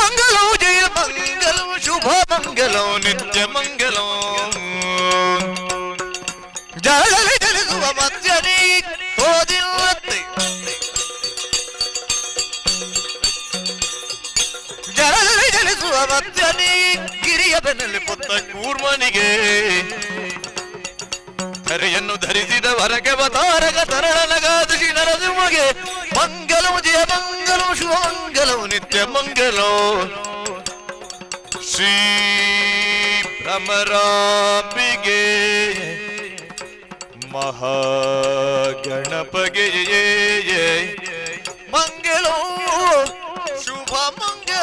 ಮಂಗಲೋ ಜಯ ಮಂಗಲೋ ಶುಭ ಮಂಗಲೋ ನಿತ್ಯ ಮಂಗಲೋ ಜಲದಲ್ಲಿ ಚಲಿಸುವ ಮಧ್ಯನೇ ತೋದಿಲ್ಲತ್ತೆ ಜಲದಲ್ಲಿ ಚಲಿಸುವ ಮಧ್ಯನೇ ಗಿರಿಯ ಬೆನ್ನಲ್ಲಿ ಪೊತ್ತ ಕೂರ್ಮನಿಗೆ ಧರೆಯನ್ನು ಧರಿಸಿದ ವರಗವ ತಾರಕ ತರಳನಗಾದ ನರಸಿಂಹಗೆ ಮಂಗಲವು ಜಯ ಮಂಗಲವು ಶುಭ ಮಂಗಲವು ನಿತ್ಯ ಮಂಗಲೋ ಶ್ರೀ ಭ್ರಮರಾಂಬಿಗೆ ಮಹಾಗಣಪಗೆ ಮಂಗಲೋ ಶುಭ ಮಂಗಲೋ